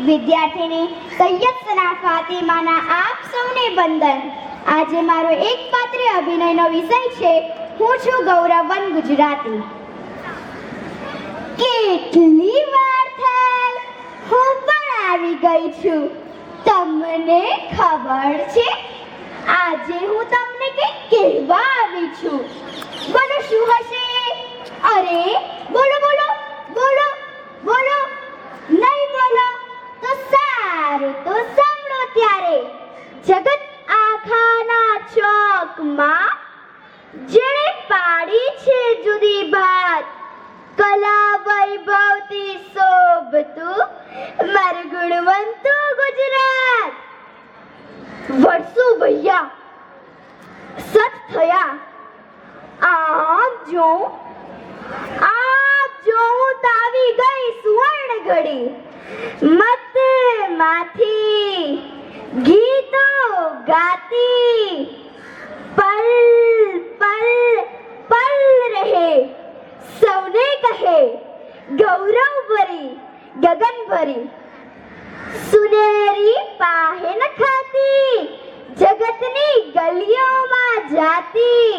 વિદ્યાર્થીની સૈયદના ફાતિમાના આપ સૌને વંદન. આજે મારો એકપાત્ર અભિનયનો વિષય છે હું છું ગૌરવવન ગુજરાતી. કેટલી વાર થઈ હું પણ આવી ગઈ છું. તમને ખબર છે આજે હું તમને કંઈક કહેવા આવી છું. બોલો શું હશે? અરે બોલો બોલો બોલો બોલો. નહીં બોલો તો સારું, તો સાંભળો ત્યારે. જગત આખાના ચોકમાં જેણે પાડી છે જુદી ભાત, કલા વૈભવથી શોભતું મારું ગુણવંતું ગુજરાત. વર્ષો ભૈયા સત થયા. આપ જો હું તાવી ગઈ સુવર્ણ ઘડી. મત માંથી ગીતો ગાતી પલ પલ પલ રહે. સૌને કહે ગૌરવ ભરી ગગન ભરી. સુનેરી પાહે ન ખાતી જગતની ગલીઓમાં જાતી.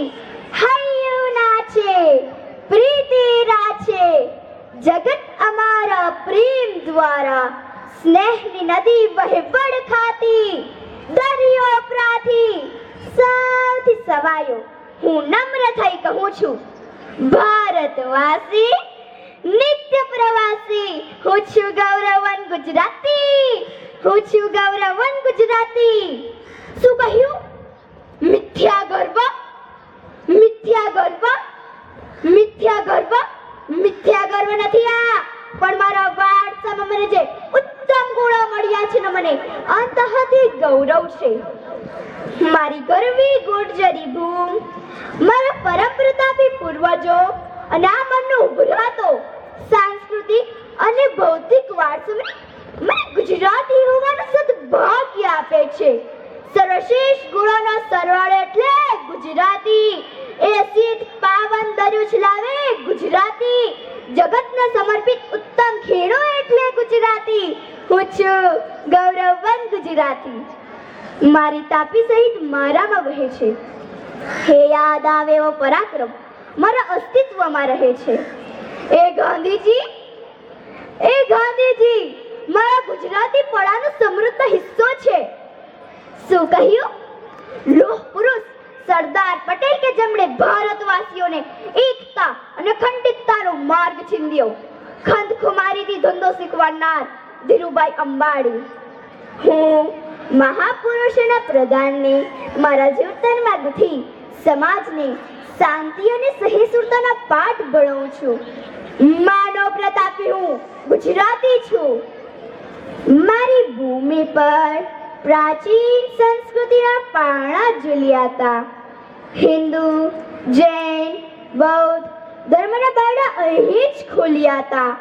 હૈયું નાચે પ્રીતિ રાચે જગત અમારા પ્રેમ દ્વારા. સ્નેહની નદી વહે બળ ખાતી. દરિયો પ્રાથી સૌથી સવાયો હું નમ્ર થઈ કહું છું. ભારતવાસી નિત્ય પ્રવાસી હું છું ગૌરવવન ગુજરાતી. હું છું ગૌરવવન ગુજરાતી. શું કહ્યું? મિથ્યા ગર્વ, મિથ્યા ગર્વ, મિથ્યા ગર્વ, મિથ્યા ગર્વ નથી આ, પણ મારા વારસામાં મને જે ઉત્તમ ગુણો મળ્યા છે ને મને અંતઃથી ગૌરવ છે. મારી ગરવી ગુર્જરી ભૂમ, મારા પરમ પ્રતાપી પૂર્વજો અને આ મનનો ઉભરાતો સાંસ્કૃતિક અને ભૌતિક વારસો મને ગુજરાતી હોવાનું સદભાગ્ય આપે છે. સર્વશ્રેષ્ઠ ગુણોનો સરવાળો એટલે ગુજરાતી. એ સિદ્ધ પાવન દરુજ લાવે ગુજરાતી. જગતને સમર્પિત ઉત્તમ ખેડો એટલે ગુજરાતી. હું છું ગૌરવવન ગુજરાતી. મારી તાપી સહિત મારામાં વહે છે. હે યાદ આવે એવો પરાક્રમ મારા અસ્તિત્વમાં રહે છે. એ ગાંધીજી, એ ગાંધીજી મારા ગુજરાતી પડાનો સમૃદ્ધ હિસ્સો છે. શું કહ્યું? લોહ પુરુષ સરદાર પટેલ કે જેમણે ભારતવાસીઓને એકતા અને ખંડિતતાનો માર્ગ ચીંધ્યો. ખંડ ખુમારીથી ધંધો શીખવાડનાર ધીરુભાઈ અંબાણી. હું મહાપુરુષોના પ્રદાનને મારા જીવનમાં ગૂંથી સમાજને શાંતિ અને સહિષ્ણુતાના પાઠ ભણાવું છું. માનવ પ્રતાપી હું ગુજરાતી છું. મારી ભૂમિ પર પ્રાચીન સંસ્કૃતિના પારણા ઝૂલ્યા હતા. હિન્દુ, જૈન, બૌદ્ધ ધર્મના બારણા અહીં જ ખોલ્યા હતા.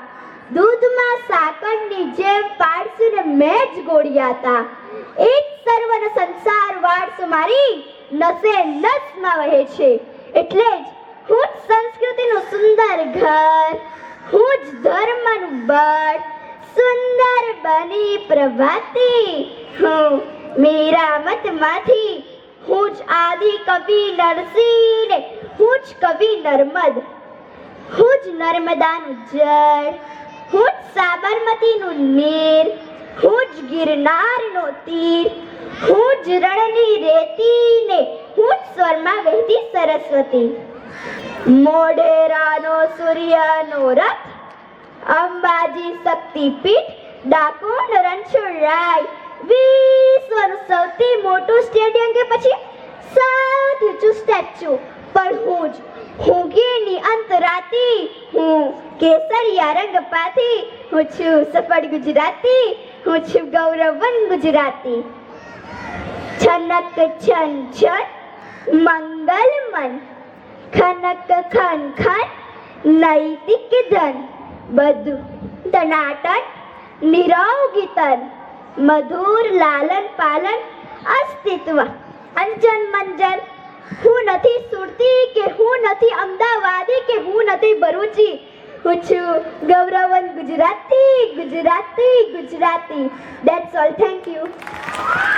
દૂધમાં સાકરની જેમ પારસીને મેં જ ગોળ્યા હતા. એક સર્વનો સંસાર વારસો મારી નસે નસમાં વહે છે. એટલે જ હું જ સંસ્કૃતિનું સુંદર ઘર, હું જ ધર્મનું બળ, સુંદર બની પ્રભાતી. હું મીરામતમાંથી, હું જ આદિ કવિ નરસિંહ, હું જ કવિ નર્મદ. હું જ નર્મદાનું જળ, હું જ સાબરમતીનું નીર, હું જ ગિરનારનો તીર, હું જ રણની રેતી ને હું જ સ્વરમાં વહેતી સરસ્વતી. મોઢેરાનો સૂર્યનો રથ, અંબાજી શક્તિપીઠ, ડાકોર રણછોડરાય, વિશ્વનું સૌથી મોટું સ્ટેડિયમ કે પછી સૌથી ઊંચું સ્ટેચ્યુ પણ હું જ. હું ગીરની અંતરાતી, હું કેસરિયા રંગ પાથી. હું છું સફળ ગુજરાતી. હું છું ગૌરવવન ગુજરાતી. છનક છન છન મંગલ મન, ખનક ખન ખન નૈતિક ધન. બધું ટનાટન નિરોગી તન, મધુર લાલન પાલન અસ્તિત્વ અંજન મંજન. હું નથી સુરતી કે હું નથી અમદાવાદી કે હું નથી ભરૂચી. હું છું ગૌરવન Gujarati. That's all. Thank you.